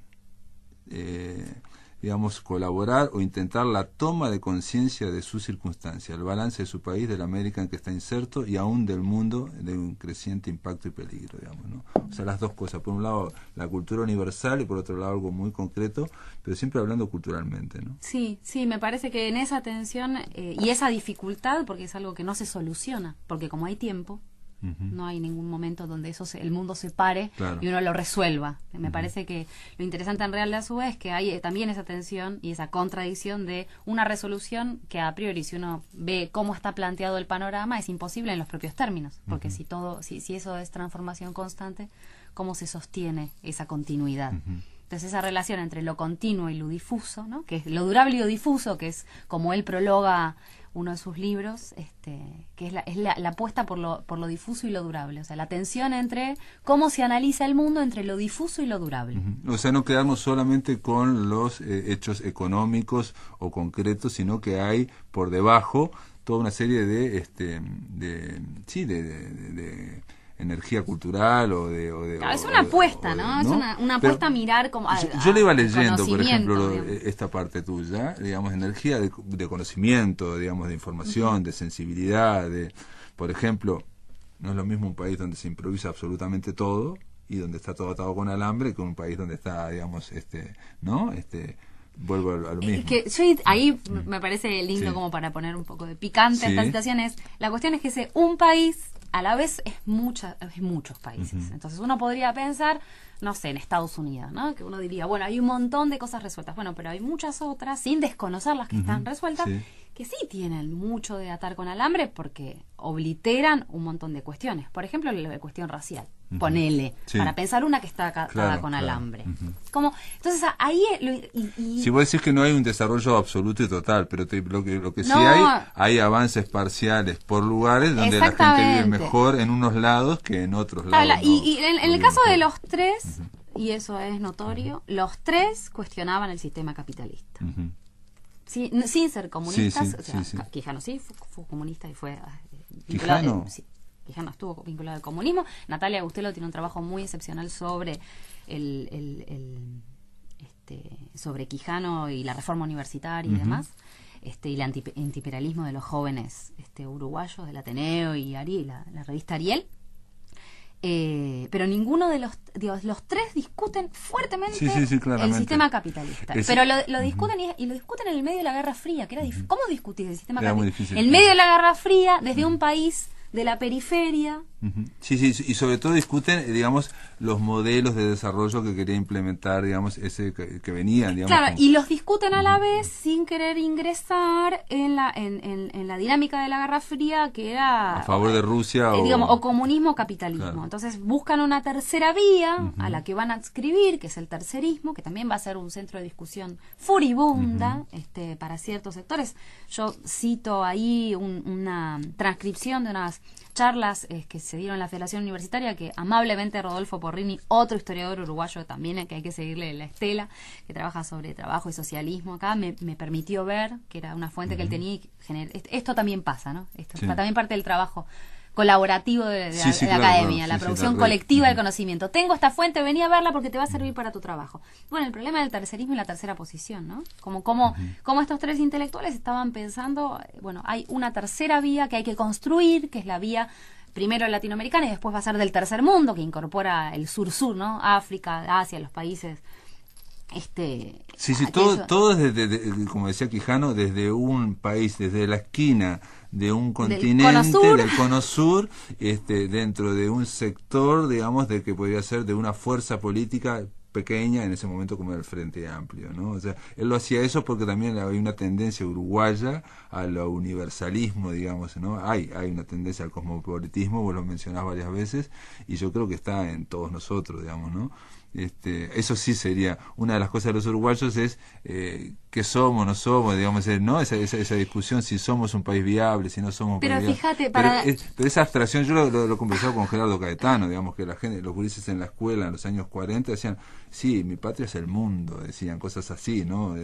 A: digamos, colaborar o intentar la toma de conciencia de su circunstancia, el balance de su país, de la América en que está inserto y aún del mundo de un creciente impacto y peligro, digamos, ¿no? O sea, las dos cosas, por un lado la cultura universal y por otro lado algo muy concreto, pero siempre hablando culturalmente, ¿no?
B: Sí, sí, me parece que en esa tensión y esa dificultad, porque es algo que no se soluciona, porque como hay tiempo, no hay ningún momento donde el mundo se pare y uno lo resuelva. Me parece que lo interesante en Real de Azúa es que hay también esa tensión y esa contradicción de una resolución que a priori, si uno ve cómo está planteado el panorama, es imposible en los propios términos, porque si eso es transformación constante, ¿cómo se sostiene esa continuidad? Entonces esa relación entre lo continuo y lo difuso, ¿no? Que es lo durable y lo difuso, que es como él prologa uno de sus libros, que es la apuesta por lo difuso y lo durable, o sea, la tensión entre cómo se analiza el mundo entre lo difuso y lo durable.
A: O sea, no quedarnos solamente con los hechos económicos o concretos, sino que hay por debajo toda una serie de energía cultural
B: claro, es una apuesta, ¿no? Es una apuesta a mirar como
A: yo le iba leyendo, por ejemplo, esta parte tuya, digamos, energía de conocimiento, digamos, de información, de sensibilidad, por ejemplo, no es lo mismo un país donde se improvisa absolutamente todo y donde está todo atado con alambre que un país donde está, digamos, ¿no? Vuelvo a lo mismo.
B: Que ahí me parece lindo como para poner un poco de picante a esta situación. La cuestión es que un país a la vez es muchos países. Entonces uno podría pensar, no sé, en Estados Unidos, ¿no? Que uno diría, bueno, hay un montón de cosas resueltas. Bueno, pero hay muchas otras, sin desconocer las que están resueltas, que sí tienen mucho de atar con alambre porque obliteran un montón de cuestiones. Por ejemplo, la cuestión racial. Ponele, para pensar una que está atada con alambre. Como, entonces ahí...
A: Si vos decís que no hay un desarrollo absoluto y total, pero lo que sí hay avances parciales por lugares donde la gente vive mejor en unos lados que en otros lados.
B: Y en el caso de los tres, y eso es notorio, los tres cuestionaban el sistema capitalista. Sin ser comunistas. Quijano sí fue comunista y fue vinculado... Quijano estuvo vinculado al comunismo. Natalia Agustelo tiene un trabajo muy excepcional sobre sobre Quijano y la reforma universitaria y demás, y el antiimperialismo de los jóvenes uruguayos del Ateneo y la revista Ariel. Pero ninguno de los tres discuten fuertemente el sistema capitalista. Pero lo discuten y lo discuten en el medio de la Guerra Fría, que era ¿cómo discutir el sistema capitalista? En medio de la Guerra Fría, desde un país de la periferia.
A: Sí, y sobre todo discuten, digamos, los modelos de desarrollo que quería implementar, digamos, ese que venían, digamos.
B: Claro, y los discuten a la vez sin querer ingresar en la dinámica de la Guerra Fría, que era
A: a favor de Rusia
B: o comunismo o capitalismo. Claro. Entonces buscan una tercera vía a la que van a adscribir, que es el tercerismo, que también va a ser un centro de discusión furibunda para ciertos sectores. Yo cito ahí una transcripción de unas charlas que se dieron en la Federación Universitaria, que amablemente Rodolfo Porrini, otro historiador uruguayo también, que hay que seguirle la estela, que trabaja sobre trabajo y socialismo acá, me permitió ver, que era una fuente que él tenía, y esto también pasa, ¿no? Esto también parte del trabajo colaborativo de la academia, la producción colectiva del conocimiento. Tengo esta fuente, vení a verla porque te va a servir para tu trabajo. Bueno, el problema del tercerismo y la tercera posición, ¿no? Como estos tres intelectuales estaban pensando, bueno, hay una tercera vía que hay que construir, que es la vía primero latinoamericana y después va a ser del tercer mundo, que incorpora el sur-sur, ¿no? África, Asia, los países...
A: todo desde, como decía Quijano, desde un país, desde la esquina de un continente, del cono sur, dentro de un sector, digamos, de que podría ser de una fuerza política pequeña en ese momento como el Frente Amplio, ¿no? O sea, él lo hacía eso porque también hay una tendencia uruguaya al universalismo, digamos, ¿no? Hay una tendencia al cosmopolitismo, vos lo mencionás varias veces, y yo creo que está en todos nosotros, digamos, ¿no? Eso sí sería una de las cosas de los uruguayos, es qué somos, no somos, digamos, ¿no? Esa discusión si somos un país viable, si no somos un
B: pero
A: país
B: fíjate,
A: viable. Pero esa abstracción, yo lo he conversado con Gerardo Caetano, digamos, que la gente, los gurises en la escuela en los años 40 decían, sí, mi patria es el mundo, decían cosas así, ¿no?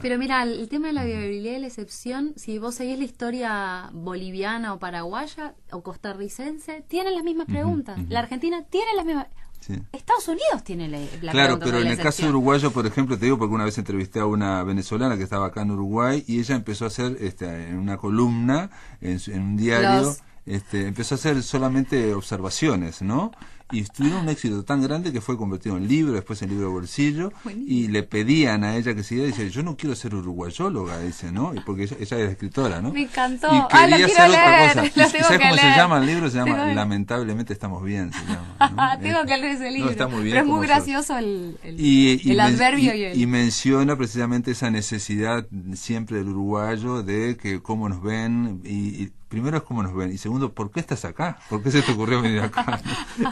B: Pero mira, el tema de la viabilidad y la excepción, si vos seguís la historia boliviana o paraguaya o costarricense, tienen las mismas preguntas. La Argentina tiene las mismas...
A: Sí.
B: Estados Unidos tiene la
A: Claro,
B: pregunta
A: pero
B: sobre
A: en
B: la
A: el caso
B: excepción.
A: uruguayo, por ejemplo, te digo porque una vez entrevisté a una venezolana que estaba acá en Uruguay y ella empezó a hacer en una columna, en un diario, empezó a hacer solamente observaciones, ¿no? Y tuvieron un éxito tan grande que fue convertido en libro, después en libro de bolsillo, y le pedían a ella que siguiera, y dice, yo no quiero ser uruguayóloga, dice, ¿no? Y porque ella es escritora, ¿no?
B: Me encantó.
A: Y quería hacer otra cosa.
B: Lo
A: ¿Y
B: tengo
A: sabes
B: que
A: cómo
B: leer.
A: se llama el libro? Se llama
B: Tengo que-
A: Lamentablemente estamos bien, se llama, ¿no?
B: Tengo que leer ese libro.
A: No, está muy bien.
B: Pero es
A: como
B: muy
A: eso.
B: gracioso el
A: Y
B: adverbio y el...
A: y menciona precisamente esa necesidad siempre del uruguayo de que cómo nos ven, y primero es cómo nos ven, y segundo, ¿por qué estás acá? ¿Por qué se te ocurrió venir acá?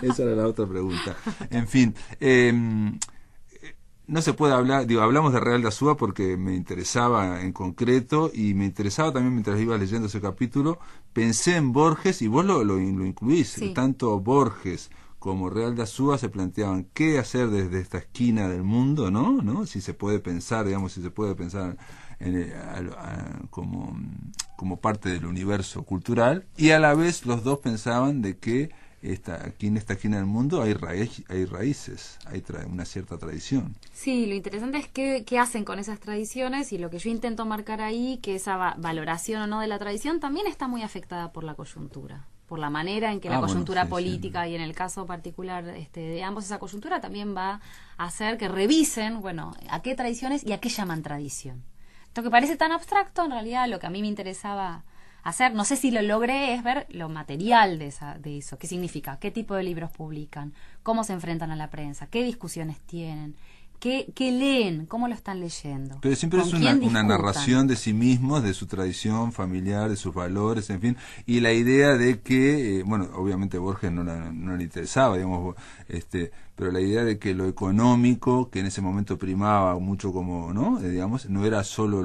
A: Esa era la otra pregunta. En fin, no se puede hablar, digo, hablamos de Real de Azúa porque me interesaba en concreto, y me interesaba también mientras iba leyendo ese capítulo, pensé en Borges, y vos lo incluís,
B: Sí.
A: tanto Borges como Real de Azúa se planteaban qué hacer desde esta esquina del mundo, ¿no? Si se puede pensar, digamos, si se puede pensar como parte del universo cultural, y a la vez los dos pensaban de que aquí en esta esquina del mundo hay raíces, hay una cierta tradición.
B: Sí, lo interesante es qué hacen con esas tradiciones, y lo que yo intento marcar ahí, que esa valoración o no de la tradición también está muy afectada por la coyuntura, por la manera en que la coyuntura
A: sí,
B: política
A: sí.
B: Y en el caso particular de ambos, esa coyuntura también va a hacer que revisen, bueno, a qué tradiciones y a qué llaman tradición. Esto que parece tan abstracto, en realidad lo que a mí me interesaba hacer, no sé si lo logré, es ver lo material de eso, qué significa, qué tipo de libros publican, cómo se enfrentan a la prensa, qué discusiones tienen, qué leen, cómo lo están leyendo.
A: Pero siempre
B: con
A: es
B: quién
A: una
B: discutan.
A: narración de sí mismos, de su tradición familiar, de sus valores, en fin, y la idea de que, bueno, obviamente Borges no le interesaba, digamos, pero la idea de que lo económico, que en ese momento primaba mucho como, ¿no? Digamos, no era solo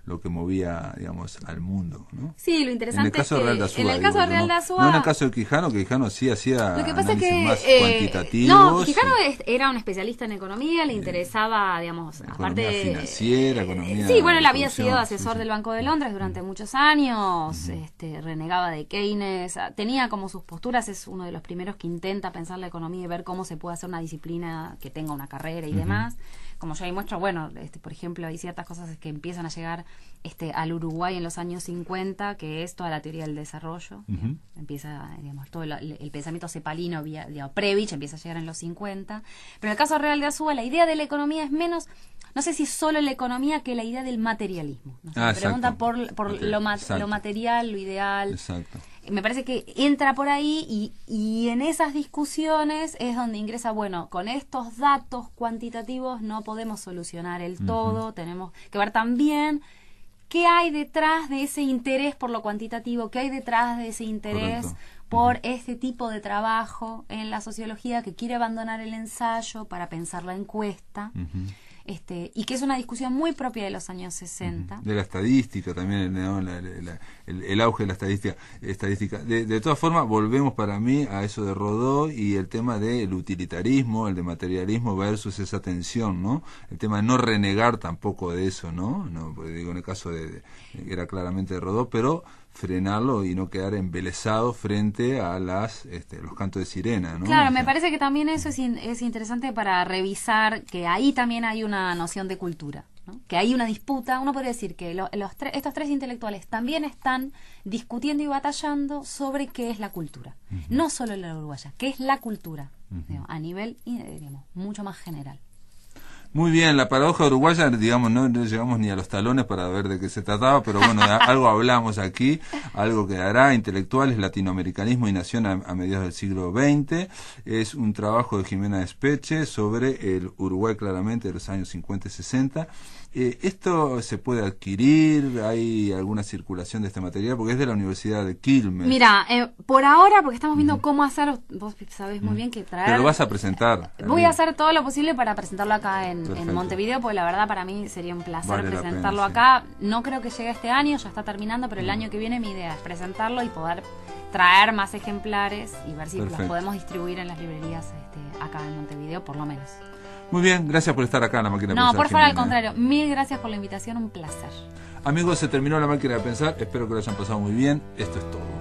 A: lo que movía, digamos, al mundo, ¿no?
B: Sí, lo interesante
A: En el caso
B: es
A: de Real de
B: que
A: Azúa,
B: en el caso de Real de Azúa,
A: no en el caso de Quijano, que Quijano sí hacía
B: lo que pasa es
A: análisis
B: que
A: más cuantitativos.
B: no, Quijano era un especialista en economía, le interesaba, digamos,
A: economía
B: aparte
A: financiera, economía
B: sí, bueno, él
A: de
B: había
A: producción,
B: sido asesor
A: sí.
B: del Banco de Londres durante muchos años, renegaba de Keynes, tenía como sus posturas, es uno de los primeros que intenta pensar la economía y ver cómo se puede hacer una disciplina que tenga una carrera y demás. Como yo ahí muestro, bueno, por ejemplo, hay ciertas cosas que empiezan a llegar al Uruguay en los años 50, que es toda la teoría del desarrollo. Empieza, digamos, todo el pensamiento cepalino, Previch, empieza a llegar en los 50. Pero en el caso real de Azúa, la idea de la economía es menos, no sé si solo la economía, que la idea del materialismo. ¿No? Me pregunta por lo material, lo ideal.
A: Exacto.
B: Me parece que entra por ahí y en esas discusiones es donde ingresa, bueno, con estos datos cuantitativos no podemos solucionar el todo, tenemos que ver también qué hay detrás de ese interés por lo cuantitativo, qué hay detrás de ese interés por este tipo de trabajo en la sociología que quiere abandonar el ensayo para pensar la encuesta. Y que es una discusión muy propia de los años 60.
A: De la estadística también, ¿no? el auge de la estadística. De todas formas, volvemos para mí a eso de Rodó y el tema del utilitarismo, el de materialismo versus esa tensión, ¿no? El tema de no renegar tampoco de eso, ¿no? Porque digo, en el caso era claramente de Rodó, pero frenarlo y no quedar embelesado frente a los cantos de sirena, ¿no?
B: Claro, me parece que también eso es interesante para revisar que ahí también hay una noción de cultura, ¿no? Que hay una disputa. Uno podría decir que estos tres intelectuales también están discutiendo y batallando sobre qué es la cultura, no solo la uruguaya, qué es la cultura, digamos, a nivel, digamos, mucho más general.
A: Muy bien, la paradoja uruguaya, digamos, no llegamos ni a los talones para ver de qué se trataba, pero bueno, algo hablamos aquí, algo que hará intelectuales, latinoamericanismo y nación a mediados del siglo XX. Es un trabajo de Jimena Despeche sobre el Uruguay claramente de los años 50 y 60. ¿Esto se puede adquirir? ¿Hay alguna circulación de este material? Porque es de la Universidad de Quilmes.
B: Mira, por ahora, porque estamos viendo cómo hacer, vos sabés muy bien que traer...
A: Pero lo vas a presentar.
B: Voy a hacer todo lo posible para presentarlo acá en
A: Perfecto.
B: Montevideo, porque la verdad para mí sería un placer
A: Vale la
B: presentarlo
A: pena,
B: acá. No creo que llegue este año, ya está terminando, pero el año que viene mi idea es presentarlo y poder traer más ejemplares y ver si los
A: Perfecto.
B: podemos distribuir en las librerías acá en Montevideo, por lo menos.
A: Muy bien, gracias por estar acá en La Máquina de
B: No,
A: Pensar,
B: por favor, al
A: Jimena.
B: contrario. Mil gracias por la invitación, un placer.
A: Amigos, se terminó La Máquina de Pensar, espero que lo hayan pasado muy bien, esto es todo.